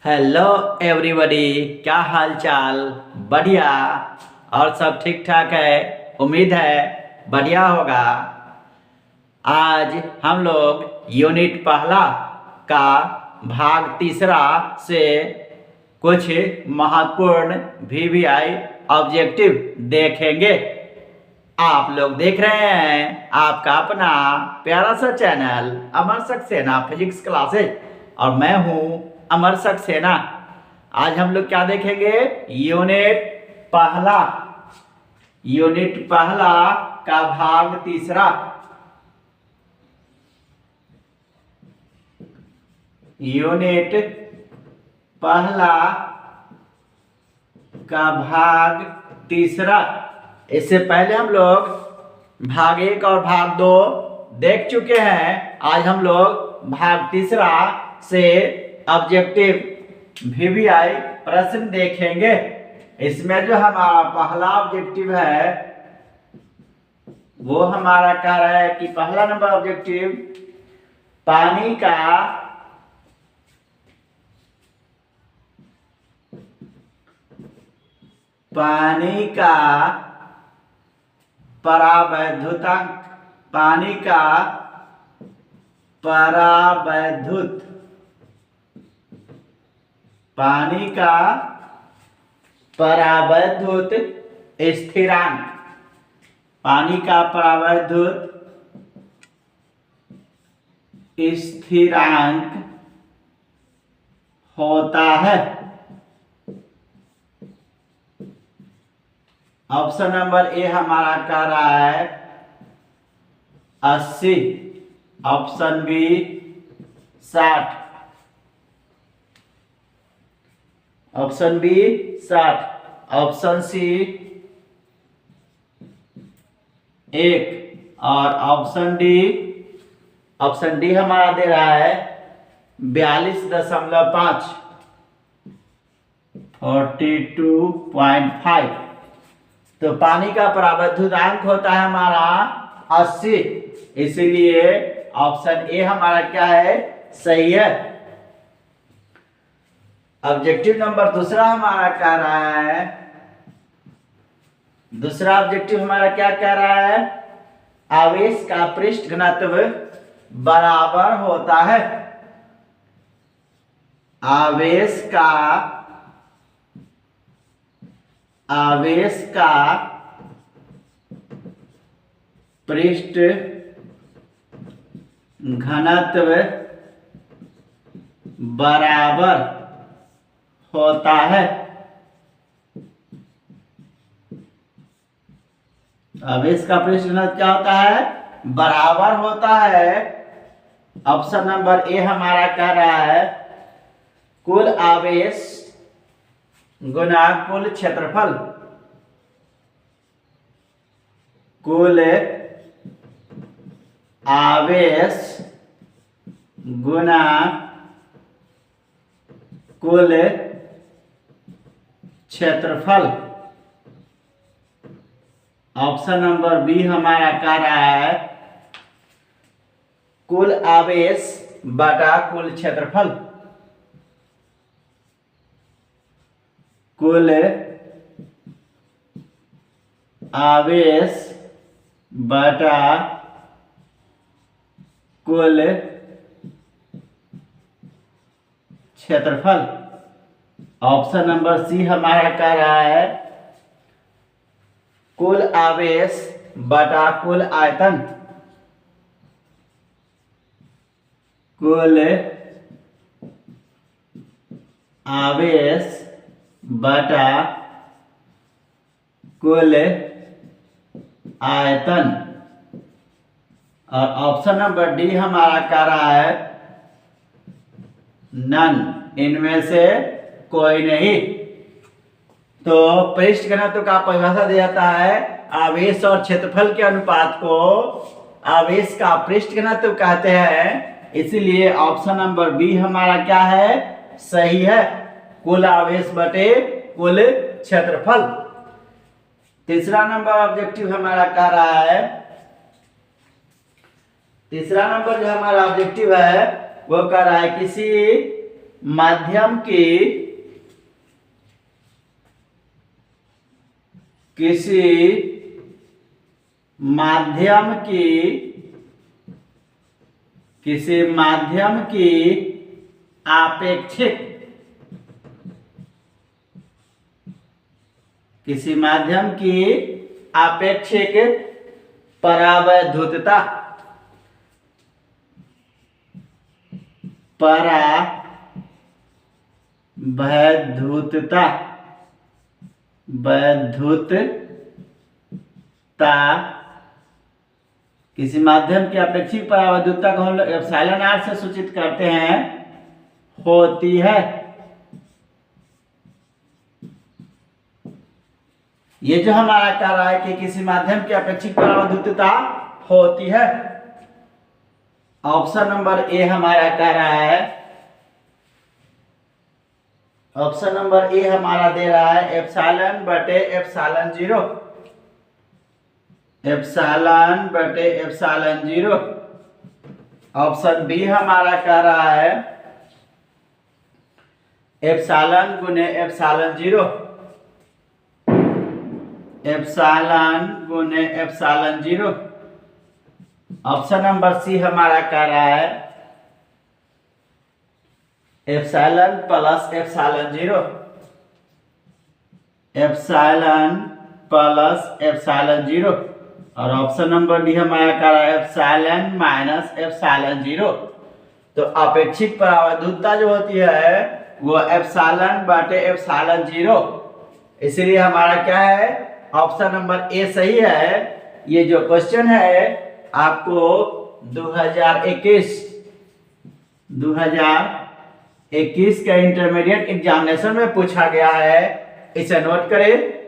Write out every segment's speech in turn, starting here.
Hello everybody, क्या हाल चाल। बढ़िया। और सब ठीक ठाक है। उम्मीद है बढ़िया होगा। आज हम लोग यूनिट पहला का भाग तीसरा से कुछ महत्वपूर्ण वीवीआई ऑब्जेक्टिव देखेंगे। आप लोग देख रहे हैं आपका अपना प्यारा सा चैनल अमर सक्सेना फिजिक्स क्लासेज और मैं हूं अमर सक्सेना। आज हम लोग क्या देखेंगे? यूनिट पहला का भाग तीसरा। यूनिट पहला का भाग तीसरा। इससे पहले हम लोग भाग 1 और भाग 2 देख चुके हैं। आज हम लोग भाग तीसरा से ऑब्जेक्टिव वीवीआई प्रश्न देखेंगे। इसमें जो हमारा पहला ऑब्जेक्टिव है वो हमारा कह रहा है कि पहला नंबर ऑब्जेक्टिव पानी का परावैद्युतांक, पानी का परावैद्युत स्थिरांक, पानी का परावैद्युत स्थिरांक होता है। ऑप्शन नंबर ए हमारा कह रहा है 80, option B 60, option B 60, option C 1 और ऑप्शन डी हमारा दे रहा है 42.5, 42.5। तो पानी का परावैद्युतांक होता है हमारा 80, इसीलिए ऑप्शन ए हमारा क्या है? सही है। ऑब्जेक्टिव नंबर दूसरा हमारा कह रहा है, दूसरा ऑब्जेक्टिव हमारा क्या कह रहा है? आवेश का पृष्ठ घनत्व बराबर होता है। आवेश का पृष्ठ घनत्व बराबर होता है। आवेश का पृष्ठ घनत्व क्या होता है? बराबर होता है। ऑप्शन नंबर ए हमारा कह रहा है कुल आवेश गुना कुल क्षेत्रफल, कुल आवेश गुना कुल क्षेत्रफल। ऑप्शन नंबर बी हमारा कह रहा है कुल आवेश बटा कुल क्षेत्रफल, कुल आवेश बटा कुल क्षेत्रफल। ऑप्शन नंबर सी हमारा कह रहा है कुल आवेश बटा कुल आयतन, कुल आवेश बटा कुल आयतन। और ऑप्शन नंबर डी हमारा कह रहा है नन, इनमें से कोई नहीं। तो पृष्ठ घनत्व का परिभाषा दिया जाता है आवेश और क्षेत्रफल के अनुपात को आवेश का पृष्ठ घनत्व कहते हैं। इसीलिए ऑप्शन नंबर बी हमारा क्या है? सही है, कुल आवेश बटे कुल क्षेत्रफल। तीसरा नंबर ऑब्जेक्टिव हमारा कह रहा है, तीसरा नंबर जो हमारा ऑब्जेक्टिव है वो कह रहा है किसी माध्यम की किसी माध्यम की आपेक्षिक परावैद्युतता किसी माध्यम की अपेक्षित परावैद्युतता को हम लोग एप्सिलॉन आर से सूचित करते हैं, होती है। ये जो हमारा कह रहा है कि किसी माध्यम की अपेक्षित परावैद्युतता होती है, ऑप्शन नंबर ए हमारा कह रहा है, ऑप्शन नंबर ए हमारा दे रहा है एप्सिलॉन बटे एप्सिलॉन जीरो, एप्सिलॉन बटे एप्सिलॉन जीरो। ऑप्शन बी हमारा कह रहा है एप्सिलॉन गुने एप्सिलॉन जीरो, एप्सिलॉन गुने epsilon zero. Option number C हमारा कह रहा है epsilon plus epsilon zero, epsilon plus epsilon zero. और ऑप्शन नंबर डी हमारा कह रहा है एप्सिलॉन माइनस एप्सिलॉन जीरो। तो अपेक्षित परावैद्युतता जो होती है वो एप्सिलॉन बटे एप्सिलॉन जीरो, इसलिए हमारा क्या है, ऑप्शन नंबर ए सही है। ये जो क्वेश्चन है आपको 2021 का इंटरमीडिएट एग्जामिनेशन में पूछा गया है, इसे नोट करें।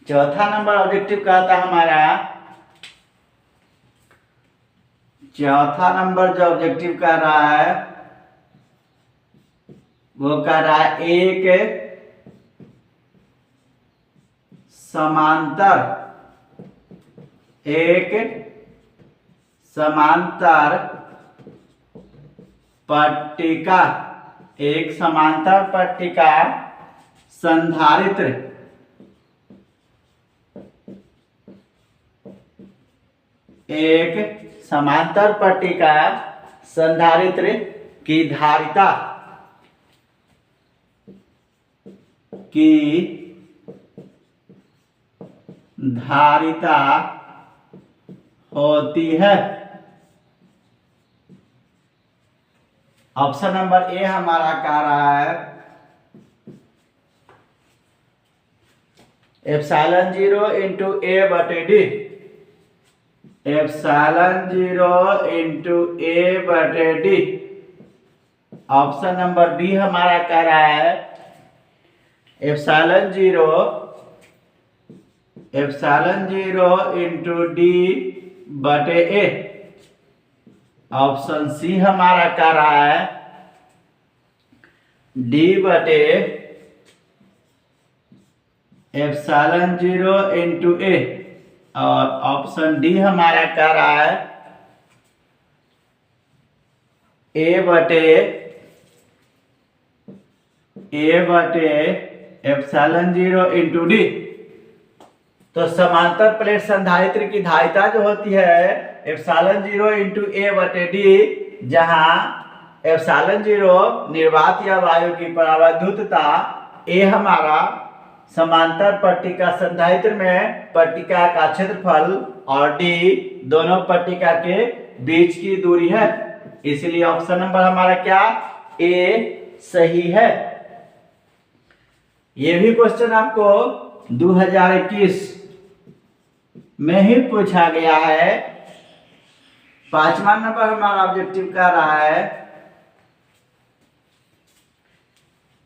चौथा नंबर ऑब्जेक्टिव कहता है हमारा, चौथा नंबर जो ऑब्जेक्टिव कह रहा है वो कह रहा है एक समांतर पट्टिका संधारित्र एक समांतर पट्टिका संधारित्र की धारिता होती है। ऑप्शन नंबर ए हमारा कह रहा है एप्सिलॉन जीरो इंटू ए बटे डी, एप्सिलॉन जीरो इंटू ए बटे डी। ऑप्शन नंबर बी हमारा कह रहा है एप्सिलॉन जीरो इंटू डी बटे ए। ऑप्शन सी हमारा कह रहा है डी बटे एप्सिलॉन जीरो इंटू ए। और ऑप्शन डी हमारा कह रहा है ए बटे एप्सिलॉन जीरो इंटू डी। तो समांतर प्लेट संधारित्र की धारिता जो होती है एप्सिलॉन जीरो इंटू ए बटे डी, जहां एप्सिलॉन जीरो निर्वात या वायु की परावैद्युतता, ए हमारा समांतर पट्टिका संधारित्र में पट्टिका का क्षेत्रफल और डी दोनों पट्टिका के बीच की दूरी है, इसलिए ऑप्शन नंबर हमारा क्या, ए सही है। ये भी क्वेश्चन आपको 2021 में ही पूछा गया है। 5वां नंबर हमारा ऑब्जेक्टिव कह रहा है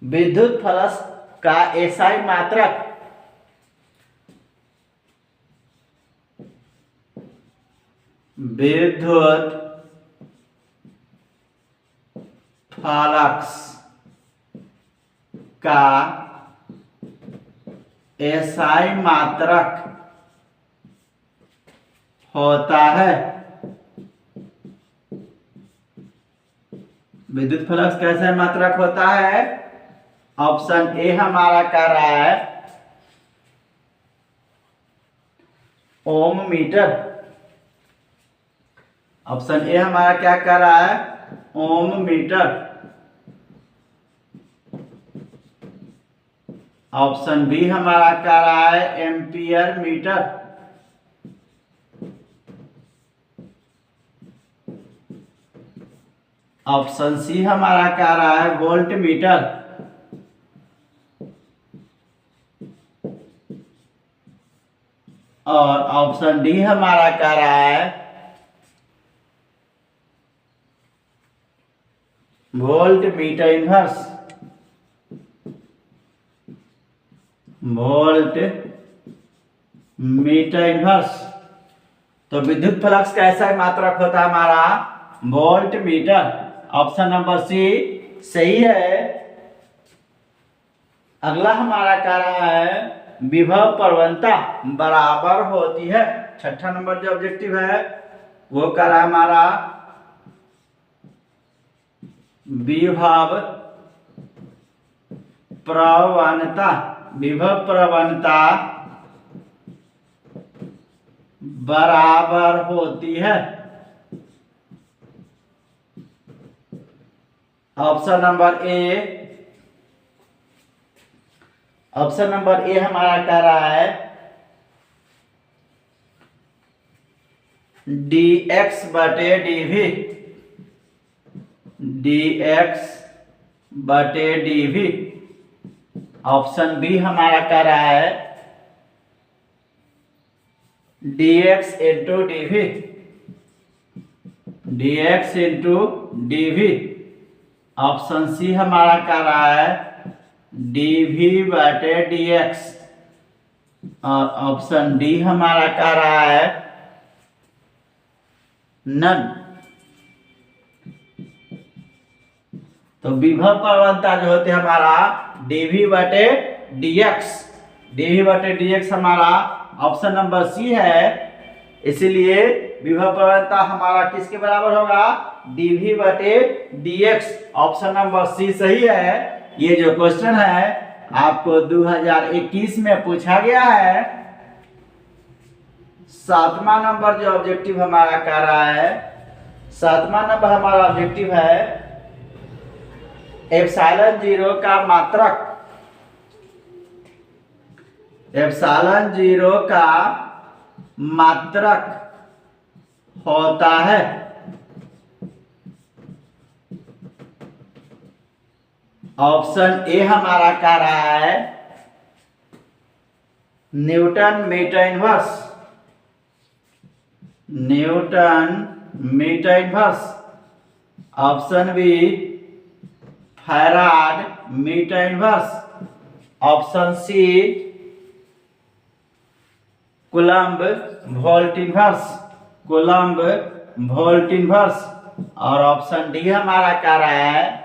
विद्युत फ्लक्स का एसआई मात्रक विद्युत फ्लक्स का एसआई मात्रक होता है। विद्युत फ्लक्स का एसआई मात्रक होता है। ऑप्शन ए हमारा कह रहा है ओम मीटर। ऑप्शन ए हमारा क्या कह रहा है? ओम मीटर। ऑप्शन बी हमारा कह रहा है एम्पियर मीटर। ऑप्शन सी हमारा कह रहा है वोल्ट मीटर। और ऑप्शन डी हमारा कह रहा है volt metre inverse. Volt metre inverse. तो विद्युत फ्लक्स का ऐसा मात्रक होता है हमारा volt metre. Option number C सही है। अगला हमारा कह रहा है विभव प्रवणता बराबर होती है। 6ठा नंबर जो ऑब्जेक्टिव है वो कह रहा है हमारा विभव प्रवणता। विभव प्रवणता बराबर होती है। Option number A. Option number A हमारा कह रहा है dx बटे dv। dx बटे dv। ऑप्शन बी हमारा कह रहा है dx into dv। dx into dv। Option C हमारा कह रहा है dv बटे dx। और ऑप्शन डी हमारा कह रहा है नन। तो विभव प्रवणता जो होती है हमारा dv बटे dx। dv बटे dx हमारा ऑप्शन नंबर सी है। इसीलिए विभव प्रवणता हमारा किसके बराबर होगा? dv बटे dx। ऑप्शन नंबर सी सही है। ये जो क्वेश्चन है आपको 2021 में पूछा गया है। 7वां नंबर जो ऑब्जेक्टिव हमारा कह रहा है 7वां नंबर हमारा ऑब्जेक्टिव है एप्सिलॉन जीरो का मात्रक। एप्सिलॉन जीरो का मात्रक होता है। ऑप्शन ए हमारा कह रहा है newton metre inverse. Newton metre inverse. Option B farad metre inverse. Option C coulomb volt inverse. Coulomb volt inverse. और ऑप्शन डी हमारा कह रहा है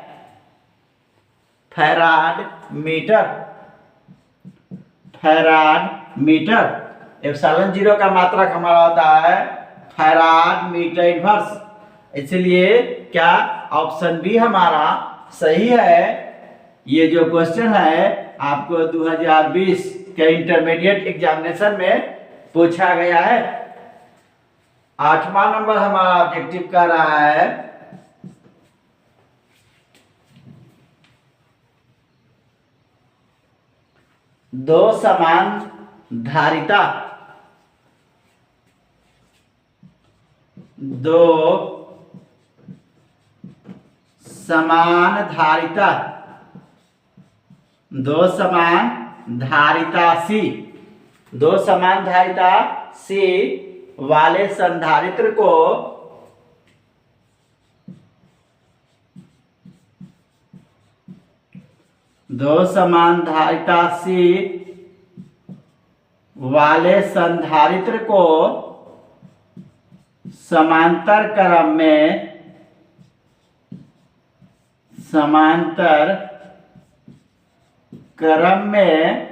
farad metre. Farad metre. Epsilon zero का मात्रक हमारा होता है फैराड मीटर इनवर्स। इसलिए क्या ऑप्शन बी हमारा सही है। ये जो क्वेश्चन है आपको 2020 के इंटरमीडिएट एग्जामिनेशन में पूछा गया है। 8वां नंबर हमारा ऑब्जेक्टिव कर रहा है दो समान धारिता। दो समान धारिता दो समान धारिता सी, दो समान धारिता सी वाले संधारित्र को दो समान धारिता सी वाले संधारित्र को समांतर क्रम में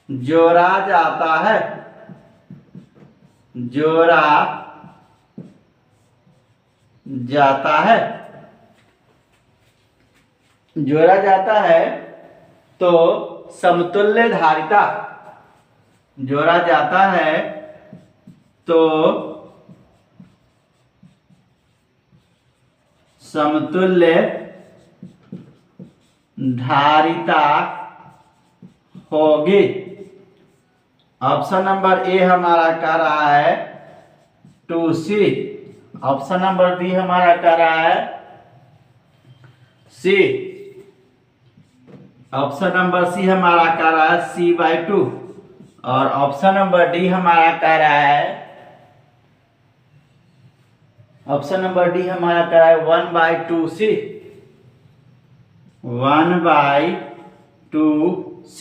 जोड़ा जाता है, जोड़ा जाता है तो समतुल्य धारिता, जोड़ा जाता है तो समतुल्य धारिता होगी। ऑप्शन नंबर ए हमारा कह रहा है 2C, ऑप्शन नंबर बी हमारा कह रहा है C, ऑप्शन नंबर सी हमारा कह रहा है C/2 और ऑप्शन नंबर डी हमारा कह रहा है, ऑप्शन नंबर डी हमारा कह रहा है 1/2C, 1/2C।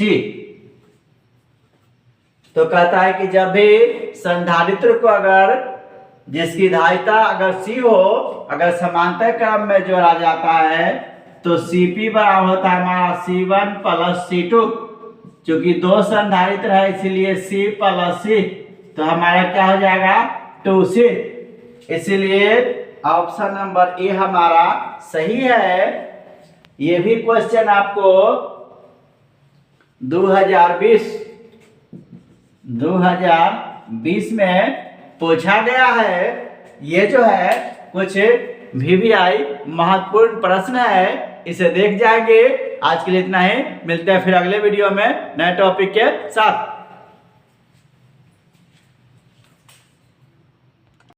तो कहता है कि जब भी संधारित्र को अगर जिसकी धारिता अगर C हो, अगर समांतर क्रम में जोड़ा जाता है तो Cp बराबर होता है हमारा C1 + C2, चूंकि दो संधारित्र है इसलिए C + C, तो हमारा क्या हो जाएगा 2C। इसलिए ऑप्शन नंबर ए हमारा सही है। ये भी क्वेश्चन आपको 2020 में पूछा गया है। ये जो है कुछ VVI महत्वपूर्ण प्रश्न है, इसे देख जाएंगे। आज के लिए इतना ही, मिलते हैं फिर अगले वीडियो में नए टॉपिक के साथ।